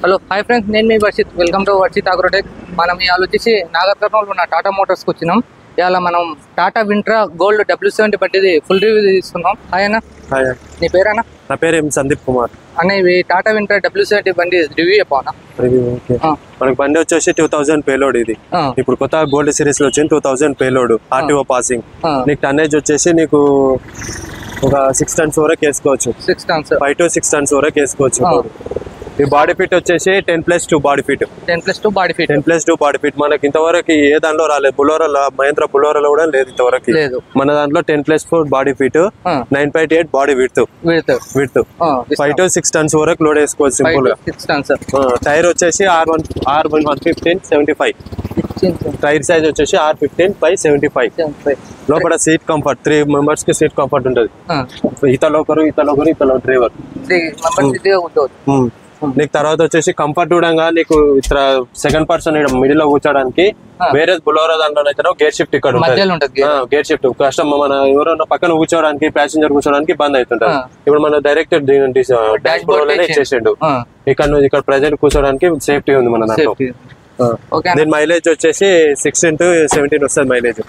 Hello hi friends, నేను మీ Varshith. Welcome to Varshith agrotech. మనం ఇవాళ వచ్చేసి నాగర్ కర్నూలులో ఉన్న టాటా మోటార్స్కి వచ్చినాం. ఇవాళ మనం టాటా వింట్రా గోల్డ్ W70 బండిది ఫుల్ రివ్యూ తీసుకున్నాం. హాయ్ అన్న. హాయ్. నీ పేరన్నా? నా పేరు సందీప్ కుమార్ అన్న. ఇవి టాటా వింట్రా W70 బండి రివ్యూ చెప్పనా? మనకి బండి వచ్చేసి 2000 పేలోడ్. ఇది ఇప్పుడు కొత్త గోల్డ్ సిరీస్ లో వచ్చింది 2000 పేలోడ్ ఆర్టీఓ పాసింగ్. నీకు టన్నేజ్ వచ్చేసి నీకు ఒక 6 టన్స్ వరకు వేసుకోవచ్చు. 6 టన్స్ 5 to 6 టన్స్ వరకు వేసుకోవచ్చు. ఈ బాడీ ఫిట్ వచ్చేసి 10+2 body fit. 10+2 body fit. 10+2 body fit మనకి ఇంతవరకు ఏ దాంట్లో రాలేదు. బులోరాలో, మహేంద్ర బులోరాలో కూడా లేదు ఇంతవరకు. లేదు. మన దాంట్లో 10+4 body fit, 9.8 body width. 5 to 6 turns వరకు లోడ్ వేసుకోవచ్చు సింపుల్ గా. 6 టన్స్. టైర్ వచ్చేసి R115/75. టైర్ సైజ్ వచ్చేసి R15/75. లోపల సీట్ కంఫర్ట్ 3 మెంబర్స్ కి సీట్ కంఫర్ట్ ఉంటుంది. ఇతలో ఒకరు డ్రైవర్. నీకు తర్వాత వచ్చేసి కంఫర్ట్ కూడా నీకు ఇతర సెకండ్ పర్సన్ మిడిల్ లో కూర్చోడానికి. వేరే బులోరా దాంట్లో అయితే గేర్ షిఫ్ట్ ఇక్కడ ఉంటుంది. గేర్ షిఫ్ట్ కష్టం. మన ఎవరైనా పక్కన కూర్చోడానికి, ప్యాసింజర్ కూర్చోడానికి బంద్ అవుతుంటది. ఇప్పుడు మనం డైరెక్ట్ డాష్ బోర్డ్ లోనే ఇచ్చేసిండు. ఇక్కడ ప్రెజెంట్ కూర్చోడానికి సేఫ్టీ ఉంది మన దాంట్లో. దీని మైలేజ్ వచ్చేసి 6 into 17 వస్తుంది మైలేజ్.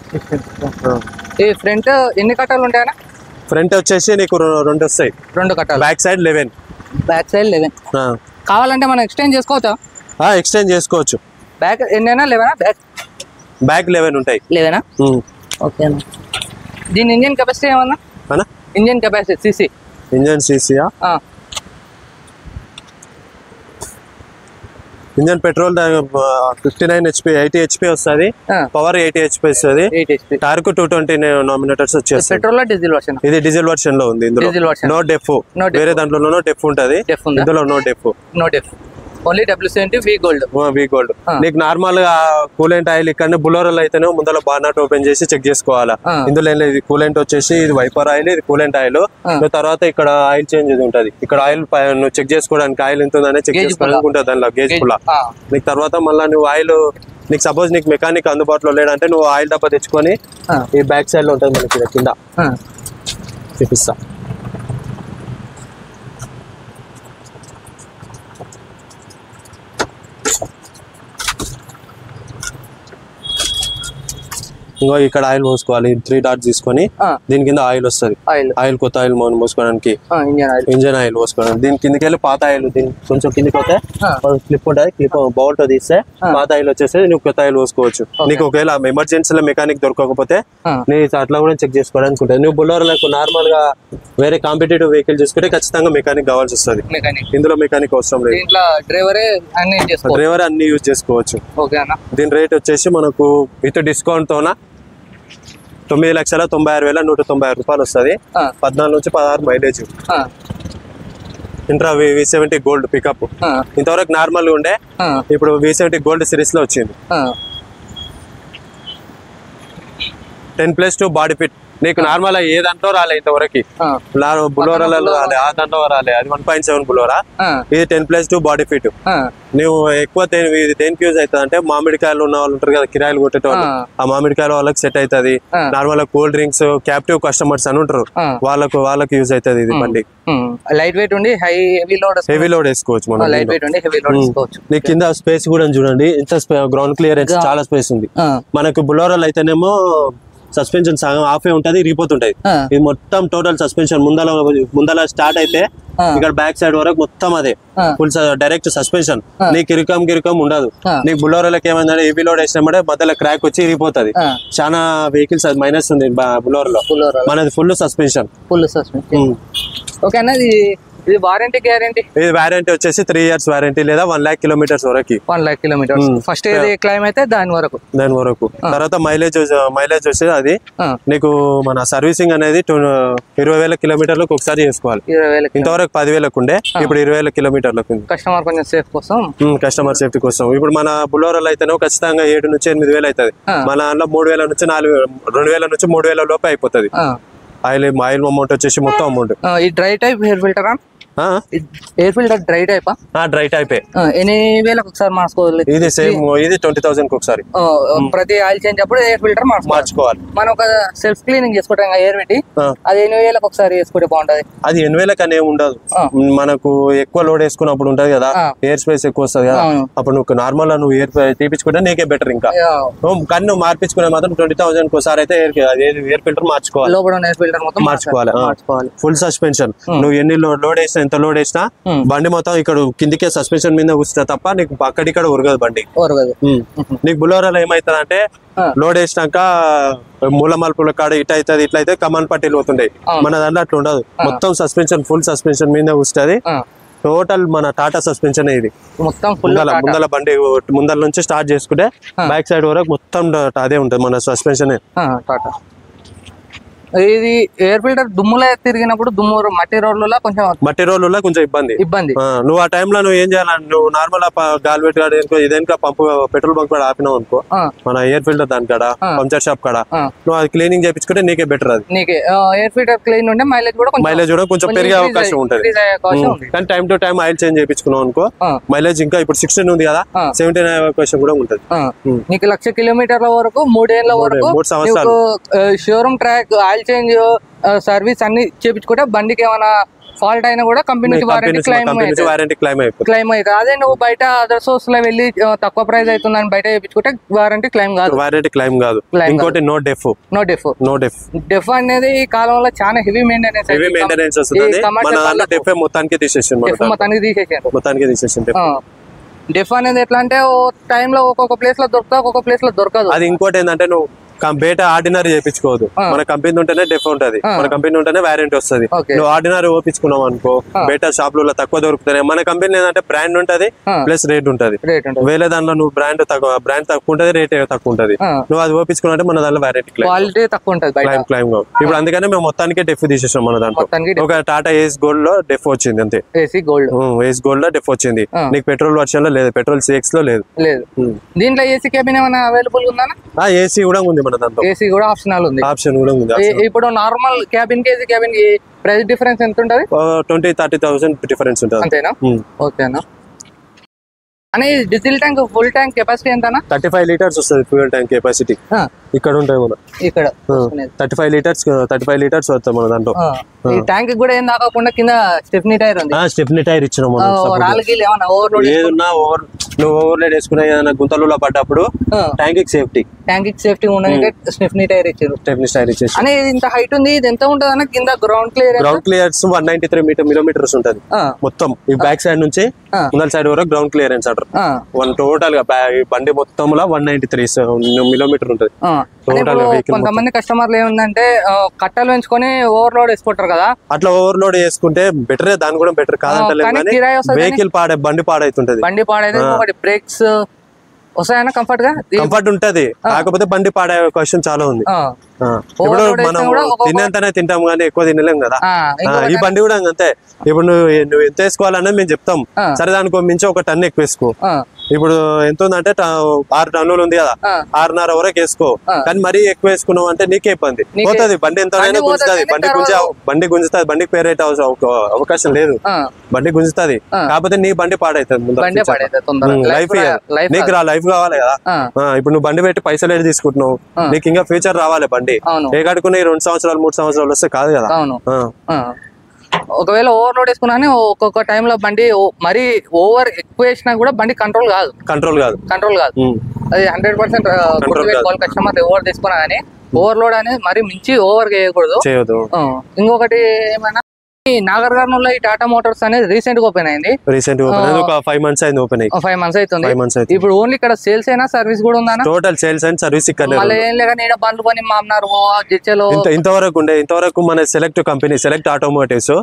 ఈ ఫ్రంట్ ఎన్ని కట్టాలు ఉంటాయన్నా? ఫ్రంట్ వచ్చేసి నీకు 2 వస్తాయి. 2 కట్టాలు. Back side 11. Back side 11. కావాలంటే మనం ఎక్స్టెండ్ చేసుకోవచ్చా? ఎక్స్టెండ్ చేసుకోవచ్చు. బ్యాక్ ఎన్నైనా 11? బ్యాక్ 11 ఉంటాయి. 11. ఓకే అన్న. దీని ఇంజిన్ కెపాసిటీ ఏమన్నా? Engine capacity CC. ఇంజిన్ సీసీయా? ఇంజన్ పెట్రోల్ 59 HP, 80 HP వస్తుంది. పవర్ 80 HP వస్తుంది. టార్క్ 220 నామినేటర్స్ వచ్చేసి. Petrol diesel version? ఇది డీజిల్ వర్షన్ లో ఉంది. ఇందులో నో డెఫ్. వేరే దాంట్లో డెఫ్ ఉంటది, ఇందులో no DEF. Only W70 V gold. నీకు నార్మల్ గా కూలెంట్ ఆయిల్ ఇక్కడ బులోరాలో అయితేనే ముందర బార్నట్ ఓపెన్ చేసి చెక్ చేసుకోవాలా. ఇందులో ఏం లేదు. కూలెంట్ వచ్చేసి ఇది వైపర్ ఆయిల్, ఇది కూలెంట్ ఆయిల్. తర్వాత ఇక్కడ ఆయిల్ చేంజ్ ఉంటది. ఇక్కడ ఆయిల్ నువ్వు చెక్ చేసుకోవడానికి ఆయిల్ ఎంత ఉందనే చెక్ చేసుకోవడానికి ఉంటుంది దానిలో గేజ్ పుల్ల. నీకు తర్వాత మళ్ళీ నువ్వు ఆయిల్ నీకు సపోజ్ నీకు మెకానిక్ అందుబాటులో లేదంటే నువ్వు ఆయిల్ డబ్బా తెచ్చుకొని ఈ బ్యాక్ సైడ్ లో ఉంటుంది మనకి కింద చూపిస్తా. ఇంకో ఇక్కడ ఆయిల్ పోసుకోవాలి. 3 డాట్స్ తీసుకొని దీని కింద ఆయిల్ వస్తుంది. ఆయిల్ కొత్త ఆయిల్ పోసుకోవడానికి, ఇంజన్ ఆయిల్ పోసుకోవడానికి. దీని కిందకి వెళ్ళి పాత ఆయిల్ దీని కొంచెం కిందకి వస్తే క్లిప్ ఉంటుంది. క్లిప్ బౌల్ తో తీస్తే పాత ఆయిల్ వచ్చేసి నువ్వు కొత్త ఆయిల్ పోసుకోవచ్చు. నీకు ఒకవేళ ఎమర్జెన్సీలో మెకానిక్ దొరకకపోతే నీ అట్లా కూడా చెక్ చేసుకోవడానికి ఉంటుంది. నువ్వు బులోరాలకు నార్మల్ గా వేరే కాంపిటేటివ్ వెహికల్ చూసుకుంటే ఖచ్చితంగా మెకానిక్ కావాల్సి వస్తుంది. ఇందులో మెకానిక్ అవసరం లేదు. డ్రైవర్ అన్ని యూజ్ చేసుకోవచ్చు. దీని రేట్ వచ్చేసి మనకు విత్ డిస్కౌంట్ తోన 9,96,190 రూపాయలు వస్తుంది. 14 నుంచి 16 mileage. Intra V70 gold pickup. ఇంతవరకు నార్మల్ ఉండే, ఇప్పుడు V70 గోల్డ్ సిరీస్ లో వచ్చింది. 10+2 బాడీ ఫిట్. నీకు నార్మల్ ఏ దాంట్లో రాలే ఇంతవరకు. బులోరాలలో రాలే, ఆ దాంట్లో రాలే. అది 1.7 బులోరా. ఇది 10+2 బాడీ ఫిట్. నువ్వు ఎక్కువ దేనికి యూజ్ అవుతుంది అంటే మామిడికాయలు ఉన్న వాళ్ళు ఉంటారు కదా, కిరాయిలు కొట్టేటోళ్ళు. ఆ మామిడికాయల వాళ్ళకి సెట్ అవుతుంది. Normal cool drinks, captive customers అని ఉంటారు, వాళ్ళకి యూజ్ అవుతుంది ఇది బండి. లైట్ వెయిట్ ఉండి హెవీ లోడ్ వేసుకోవచ్చు మనం. నీకు కింద స్పేస్ కూడా చూడండి, ఇంత గ్రౌండ్ క్లియరెన్స్ చాలా స్పేస్ ఉంది. మనకు బులోరాలు అయితేనేమో సస్పెన్షన్ సగం ఆఫ్ ఉంటది, రిపోతుంటది. ఇది మొత్తం టోటల్ సస్పెన్షన్ ముందల స్టార్ట్ అయితే ఇక్కడ బ్యాక్ సైడ్ వరకు మొత్తం అదే ఫుల్ డైరెక్ట్ సస్పెన్షన్. నీకు గిరికం ఉండదు. నీకు బులోరాలకు ఏమైందంటే హెవీ లోడ్ వేసినామంటే మధ్యలో క్రాక్ వచ్చి ఇరిగిపోతుంది. చాలా వెహికల్స్ మైనస్ ఉంది బులోరాలో. మనది ఫుల్ సస్పెన్షన్. ఓకే అన్న. ఇది వారంటీ గ్యారంటీ? ఇది వారంటీ వచ్చేసి 3 years వారంటీ లేదా 1,00,000 kilometers వరకు. 1,00,000 kilometers ఫస్ట్ ఏది క్లైమ్ అయితే దాని వరకు. తర్వాత మైలేజ్ వచ్చేసి అది నీకు మన సర్వీసింగ్ అనేది 20,000 kilometerలకు ఒకసారి చేసుకోవాలి. ఇంతవరకు 10,000 ఉండే, ఇప్పుడు 20,000 kilometerలకు. కస్టమర్ కొంచెం సేఫ్ కోసం, కస్టమర్ సేఫ్టీ కోసం. ఇప్పుడు మన బులోరాలో అయితేనే ఖచ్చితంగా 7 నుంచి 8,000 అవుతుంది. మన దాంట్లో 3,000 నుంచి 2,000 నుంచి 3,000 లోపే అయిపోతుంది. ఆయిల్ అమౌంట్ వచ్చేసి మొత్తం అమౌంట్. ఈ dry type hair filter air filter dry type dry టైపే ఎన్ని వేలకు ఒకసారి మార్చుకోవాలి ఇది సేమ్ ఇది 20,000 కి ఒకసారి ప్రతి ఆయిల్ చేంజ్ అప్పుడు ఎయిర్ ఫిల్టర్ మార్చుకోవాలి మనం ఒక సెల్ఫ్ క్లీనింగ్ చేసుకుంటాం ఎయిర్ పెట్టి అది 8,000 ఒకసారి వేసుకుంటే బాగుంటది అది 8,000 కనే ఉండదు మనకు ఎక్కువ లోడ్ వేసుకున్నప్పుడు ఉంటది కదా ఎయిర్ స్పేస్ ఎక్కువ వస్తుంది కదా అప్పుడు నువ్వు నార్మల్ గా నువ్వు ఎయిర్ తీపించుకుంటే నీకే బెటర్ ఇంకా కానీ నువ్వు మార్పించుకునే మాత్రం 20,000 ఒకసారి అయితే ఎయిర్ ఫిల్టర్ మార్చుకోవాలి లోపల ఎయిర్ ఫిల్టర్ మొత్తం మార్చుకోవాలి ఫుల్ సస్పెన్షన్ నువ్వు ఎన్ని లోడ్ వేసినా ఎంత లోడ్ వేసినా బండి మొత్తం ఇక్కడ కిందికే సస్పెన్షన్ మీద కూర్చున్నా తప్ప నీకు అక్కడిక్కడ ఉరగదు బండి నీకు బులోరాలో ఏమైతుంది అంటే లోడ్ వేసినాక మూల మలుపుల కాడ ఇట్లా అవుతుంది ఇట్లా అయితే కమాన్ పట్టీలు పోతుండే మన దాంట్లో అట్లా ఉండదు మొత్తం సస్పెన్షన్ ఫుల్ సస్పెన్షన్ మీద కూర్చుంది టోటల్ మన టాటా సస్పెన్షన్ ఇది మొత్తం ముందల బండి ముందల నుంచి స్టార్ట్ చేసుకుంటే బ్యాక్ సైడ్ వరకు మొత్తం అదే ఉంటుంది మన సస్పెన్షన్ టాటా ఇది ఎయిర్ ఫిల్టర్ దుమ్ములో తిరిగినప్పుడు దుమ్ము మట్టి రోడ్లలో కొంచెం ఇబ్బంది నువ్వు ఆ టైంలో నువ్వు ఏం చేయాలి నువ్వు నార్మల్ గాలి పెట్టుకో ఇదేనుక పంపు పెట్రోల్ బంక్ కాడ ఆపినావు అనుకో మన ఎయిర్ ఫిల్టర్ దాని కాడ పంచర్ షాప్ కాడ నువ్వు అది క్లీనింగ్ చేయించుకుంటే నీకే బెటర్ అది ఎయిర్ ఫిల్టర్ క్లీన్ ఉంటే మైలేజ్ కూడా కొంచెం పెరిగే అవకాశం ఉంటుంది కానీ time to time oil change చేయించుకున్నావు అనుకో మైలేజ్ ఇంకా ఇప్పుడు 16 ఉంది కదా 17 అయ్యే అవకాశం కూడా ఉంటుంది నీకు 1,00,000 కిలోమీటర్ల వరకు 3 ఏళ్ల వరకు 3 సంవత్సరాలు showroom track oil change service అన్ని చేయించుకుంటే బండికి ఏమైనా ఫాల్ట్ అయినా కూడా కంపెనీకి వారంటీ క్లైమ్ అవుతుంది అదే నువ్వు బయట అదర్ సోర్స్ లో వెళ్ళి తక్కువ ప్రైస్ అవుతుందని బయట చేయించుకుంటే వారంటీ క్లైమ్ కాదు ఇంకోటి నో డెఫ్ డెఫ్ అనేది ఈ కాలంలో చాలా హెవీ మెయింటెనెన్స్ మొత్తానికి తీసేసారు డెఫ్ అనేది ఎట్లా అంటే టైంలో ఒక్కొక్క ప్లేస్ లో దొరుకుతా ఒక్కొక్క ప్లేస్ లో దొరకదు అది ఇంకోటి ఏంటంటే నువ్వు బయట ఆర్డినరీ చేయించుకోవద్దు మన కంపెనీ ఉంటేనే డెఫ్ ఉంటది మన కంపెనీ ఉంటేనే వారంటీ వస్తుంది నువ్వు ఆర్డినరీ ఓపించుకున్నావు అనుకో బయట షాప్ లో తక్కువ దొరుకుతాయి మన కంపెనీ ఏంటంటే బ్రాండ్ ఉంటది ప్లస్ రేట్ ఉంటది వేరే దాంట్లో నువ్వు బ్రాండ్ తక్కువ ఉంటది రేట్ తక్కువ ఉంటది నువ్వు అది ఓపించుకున్నట్టే మన దాంట్లో వారంటీ క్లైమ్ ఇప్పుడు అందుకనే మేము మొత్తానికి డెఫ్ తీసేసాం మన దాంట్లో ఒక టాటా ఏస్ గోల్డ్ లో డెఫ్ వచ్చింది అంతే ఏస్ గోల్డ్ లో డెఫ్ వచ్చింది నీకు పెట్రోల్ వర్షన్ లో లేదు పెట్రోల్ CX లో లేదు దీంట్లో ఏసీ కేబిన్ ఏమైనా అవైలబుల్ ఉందా ఏసీ కూడా ఉంది మన దాంట్లో ఏసీ కూడా ఆప్షన్ కూడా ఉంది ఇప్పుడు నార్మల్ క్యాబిన్ కి ఏసీ క్యాబిన్ కి ప్రైస్ డిఫరెన్స్ ఎంత ఉంటది 20-30,000 డిఫరెన్స్ ఉంటుంది అంతేనా ఓకేనా అని diesel tank full tank capacity ఎంతనా 35 లీటర్స్ వస్తుంది ఫ్యూయల్ ట్యాంక్ కెపాసిటీ ఇక్కడ ఉంటాయి మన ఇక్కడ 35 లీటర్స్ వస్తాయి మన దాంట్లో ఈ ట్యాంక్ కూడా ఏం తాకకుండా కింద స్టెప్నీ టైర్ ఉంది స్టెప్నీ టైర్ ఇచ్చినాం నువ్వు ఓవర్లోడ్ వేసుకునే గుంతలలో పడ్డప్పుడు ట్యాంక్ సేఫ్టీ ఉండడానికి స్టెప్నీ టైర్ ఇచ్చారు అని ఇంత హైట్ ఉంది ఇది ఎంత ఉంటది అన్న కింద గ్రౌండ్ క్లియర్స్ 193 మిల్లీమీటర్స్ ఉంటది మొత్తం ఈ బ్యాక్ సైడ్ నుంచి ముందల సైడ్ వరకు గ్రౌండ్ క్లియరెన్స్ అంటారు టోటల్ గా బండి మొత్తంలో 193 మిల్లీమీటర్ ఉంటది కొంతమంది కస్టమర్లు ఏముందంటే కట్టలు పెంచుకొని ఓవర్లోడ్ వేసుకుంటారు కదా అట్లా ఓవర్లోడ్ చేసుకుంటే బెటర్ దాని కూడా బెటర్ కాదంటే వెహికల్ బండి పాడైతే బ్రేక్స్ వస్తాయన్నా కంఫర్ట్ ఉంటది కాకపోతే బండి పాడే అవకాశం చాలా ఉంది ఇప్పుడు మనం తినేంతనే తింటాం కానీ ఎక్కువ తినలేం కదా ఈ బండి కూడా అంతే ఇప్పుడు నువ్వు ఎంత వేసుకోవాలనేది మేము చెప్తాం సరే దానికి మించి ఒక టన్ ఎక్కువ వేసుకో ఇప్పుడు ఎంత ఉందంటే 6 టన్నులు ఉంది కదా 6.5 వరకు వేసుకో కానీ మరీ ఎక్కువ వేసుకున్నావు అంటే నీకే ఇబ్బంది పోతుంది బండి ఎంత గుంజుతుంది బండి గుంజుతుంది బండికి పేరైతే అవకాశం లేదు బండి గుంజుతుంది కాకపోతే నీ బండి పాడైతుంది లైఫ్ నీకు లైఫ్ కావాలి కదా ఇప్పుడు నువ్వు బండి పెట్టి పైసలు ఏది తీసుకుంటున్నావు నీకు ఇంకా ఫ్యూచర్ రావాలి బండి ఏ కడుకునే 2 సంవత్సరాలు 3 సంవత్సరాలు వస్తే కాదు కదా ఒకవేళ ఓవర్లోడ్ వేసుకున్నా ఒక్కొక్క టైంలో బండి మరీ ఓవర్ ఎక్కువ వేసినా కూడా బండి కంట్రోల్ కాదు అది 100% కస్టమర్ ఓవర్ తీసుకున్నా కానీ ఓవర్లోడ్ అనేది మరి మించి ఓవర్ చేయకూడదు ఇంకొకటి ఏమైనా నాగర్ కర్నూలులో ఈ టాటా మోటార్స్ అనేది రీసెంట్ గా ఓపెన్ అయింది ఒక 5 months అయింది ఓపెన్ అయ్యి 5 months అవుతుంది ఇప్పుడు ఓన్లీ ఇక్కడ సేల్స్ అయినా సర్వీస్ కూడా ఉందా టోటల్ సేల్స్ అండ్ సర్వీస్ ఇక్కడ ఏం లేక బండ్లు కొని మామన్నారు ఇంతవరకు మన సెలెక్ట్ ఆటోమోటివ్స్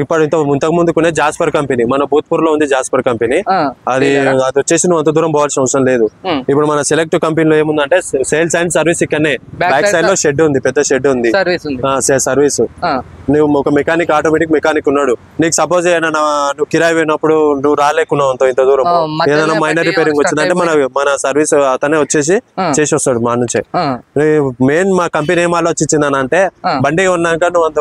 ఇప్పుడు ఇంతకు ముందుకునే జాస్పర్ కంపెనీ మన భూత్పూర్ లో ఉంది జాస్పర్ కంపెనీ అది వచ్చేసి నువ్వు అంత దూరం పోవాల్సిన అవసరం లేదు ఇప్పుడు మన సెలెక్ట్ కంపెనీలో ఏముందంటే సేల్స్ అండ్ సర్వీస్ ఇక్కడనే బ్యాక్ సైడ్ లో షెడ్ ఉంది పెద్ద షెడ్ ఉంది సర్వీస్ నువ్వు ఒక మెకానిక్ ఆటోమేటిక్ మెకానిక్ ఉన్నాడు. నీకు సపోజ్ ఏదైనా నువ్వు కిరాయి పోయినప్పుడు నువ్వు రాలేకున్నావు అంత ఇంత దూరం, ఏదైనా మైనర్ రిపేరింగ్ వచ్చిందంటే మన సర్వీస్ అతనే వచ్చేసి చేసి వస్తాడు మా నుంచే. మెయిన్ మా కంపెనీ ఏం ఆలోచించిందని అంటే బండి ఉన్నాక నువ్వు అంత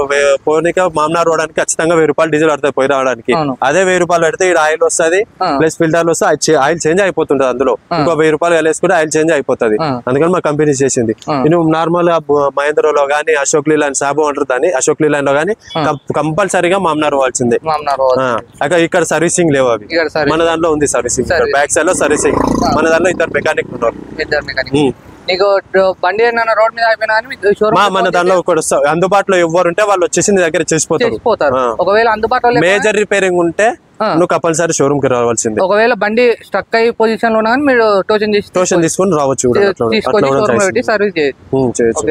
పోనీక మామనార్ రోడానికి ఖచ్చితంగా 1000 రూపాయలు డీజిల్ పడతాయి పోయి రావడానికి. అదే 1000 రూపాయలు పెడితే ఇక్కడ ఆయిల్ వస్తుంది ప్లస్ ఫిల్టర్లు వస్తే ఆయిల్ చేంజ్ అయిపోతుంటది. అందులో ఇంకో 1000 రూపాయలు కలిసుకుంటే ఆయిల్ చేంజ్ అయిపోతుంది. అందుకని మా కంపెనీ చేసింది. నువ్వు నార్మల్ గా మహేంద్రలో గానీ అశోక్ లీలాండ్ సాబు అంటారు దాన్ని, అశోక్ లీలాండ్ లో గానీ కంపల్సరీగా మామనార్ పోవాల్సిందే. ఇక్కడ సర్వీసింగ్ లేవు అవి, మన దాంట్లో ఉంది సర్వీసింగ్. బ్యాక్ సైడ్ లో సర్వీసింగ్, మన దాంట్లో 2 మెకానిక్ ఉన్నారు. నీకు బండి ఏదైనా రోడ్ మీద అయిపోయినా మన దాంట్లో అందుబాటులో ఎవరు ఉంటే వాళ్ళు వచ్చేసి నీ దగ్గర చేసిపోతారు. ఒకవేళ అందుబాటులో మేజర్ రిపేరింగ్ ఉంటే నువ్వు కంపల్సరీ షోరూమ్ కి రావాల్సింది. ఒకవేళ బండి స్ట్రక్ అయ్యి పొజిషన్ లో ఉన్నా మీరు టోకెన్ తీసుకొని రావచ్చు, సర్వీస్ చేయొచ్చు.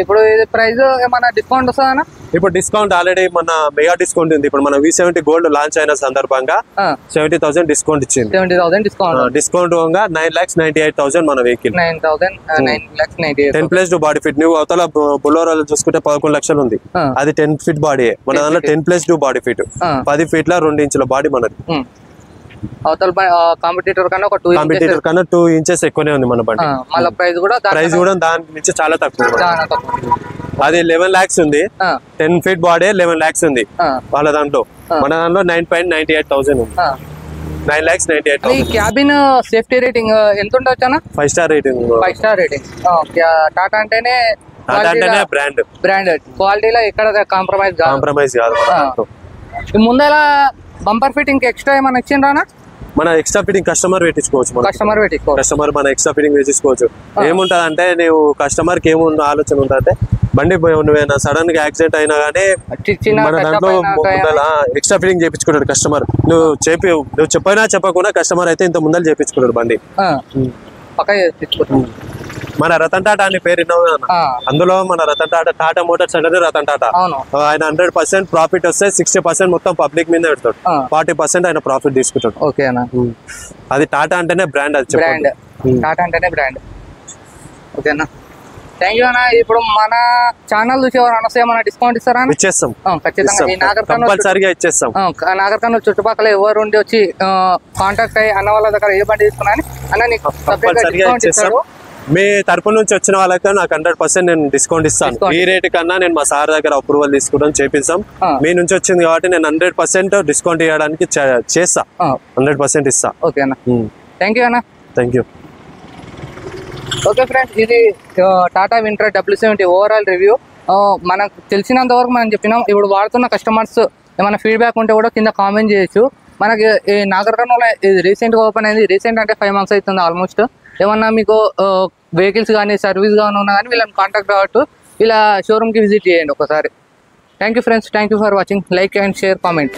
ఇప్పుడు ప్రైస్ ఏమన్నా డిస్కౌంట్ వస్తుందా? ఇప్పుడు డిస్కౌంట్ ఆల్రెడీ మన మెగా డిస్కౌంట్ ఉంది. ఇప్పుడు మన V70 గోల్డ్ లాంచ్ అయిన సందర్భంగా 70,000 డిస్కౌంట్ ఇచ్చింది. 70,000 డిస్కౌంట్ 9,98,000 మన వెహికల్. 10+2 body fit. నువ్వు అవతల బొలోరో చూసుకుంటే 11 లక్షలు ఉంది, అది 10 ఫీట్ బాడీ. మన దాంట్లో 10+2 బాడీ ఫిట్, 10 ఫీట్ల 2 ఇంచుల బాడీ మనది. అవతల కాంపిటీటర్ కన్నా 2 ఇంచెస్ ఎక్కువనే ఉంది మన బండి. ప్రైస్ కూడా దాని నుంచి చాలా తక్కువ. అది 11 lakhs ఉంది, 10 ఫీట్ బాడీ 11 lakhs ఉంది వాళ్ళ దాంట్లో. మన దాంట్లో 9,98,000 ఉంది. 9,98,000. క్యాబిన్ సేఫ్టీ రేటింగ్ ఎంత ఉండొచ్చు అన్న? 5 star rating. 5 star rating. Tata అంటేనే బ్రాండెడ్ క్వాలిటీలో ఎక్కడ కాంప్రమైజ్ కాదు. ముందర బంపర్ ఫిట్టింగ్ ఎక్స్ట్రా ఏమైనా ఇచ్చిండ్రా? మన ఎక్స్ట్రా ఫిట్టింగ్ కస్టమర్ పెట్టించుకోవచ్చు. కస్టమర్ మన ఎక్స్ట్రా ఫిట్టింగ్ పెట్టించుకోవచ్చు. ఏముంటది అంటే నువ్వు కస్టమర్ కి ఏముంది ఆలోచన ఉంటే బండి నువ్వేనా సడన్ గా యాక్సిడెంట్ అయినా గానీ మన దాంట్లో ఎక్స్ట్రా ఫిట్టింగ్ చేయించుకుంటాడు కస్టమర్. నువ్వు చెప్పైనా చెప్పకుండా కస్టమర్ అయితే ఇంత ముందర చేయించుకుంటాడు బండి. మన రతన్ టాటా అని పేరు అందులో మన రతన్ టాటా, టాటా మోటార్స్ అంటే రతన్ టాటా. ఆయన 100% ప్రాఫిట్ వస్తే 60% మొత్తం పబ్లిక్ మీద పెడతాడు, 40% ఆయన ప్రాఫిట్ తీసుకుంటాడు. అది టాటా అంటేనే బ్రాండ్. అది టాటా అంటేనే బ్రాండ్. ఓకేనా, థ్యాంక్ యూ అన్న. ఇప్పుడు మన ఛానల్ చూసేవారు అనొస్తే మన డిస్కౌంట్ ఇస్తారా? ఇచ్చేస్తాం ఖచ్చితంగా. కంపల్సరీగా ఇచ్చేస్తాం. నాగర్ కర్నూలు చుట్టుపక్కల ఎవరు ఉండి వచ్చి కాంటాక్ట్ అయ్యి అన్న వాళ్ళ దగ్గర ఏ బండి తీసుకున్నా అన్న నీకు డిస్కౌంట్ ఇస్తాడు. మీ తరపు నుంచి వచ్చిన వాళ్ళకి నాకు 100% నేను డిస్కౌంట్ ఇస్తాను. ఈ రేట్ కన్నా నేను మా సార్ దగ్గర అప్రూవల్ తీసుకోవడం చేపిస్తాం. మీ నుంచి వచ్చింది కాబట్టి నేను 100% డిస్కౌంట్ ఇవ్వడానికి చేస్తా, 100% ఇస్తా. ఓకే అన్న, థ్యాంక్ యూ అన్న. Thank you. ఓకే ఫ్రెండ్స్, ఇది టాటా వింట్రా W70 ఓవరాల్ రివ్యూ. మనకు తెలిసినంత వరకు మనం చెప్పినాం. ఇప్పుడు వాడుతున్న కస్టమర్స్ ఏమైనా ఫీడ్బ్యాక్ ఉంటే కూడా కింద కామెంట్ చేయొచ్చు. మనకి ఈ నాగర్ కర్నూలు ఇది రీసెంట్గా ఓపెన్ అయింది. రీసెంట్ అంటే 5 months అవుతుంది ఆల్మోస్ట్. ఏమన్నా మీకు వెహికల్స్ కానీ సర్వీస్ కానీ ఉన్నా కానీ వీళ్ళని కాంటాక్ట్ అవ్వచ్చు. ఇలా షోరూమ్కి విజిట్ చేయండి ఒకసారి. Thank you friends, thank you for watching. Like and share, comment.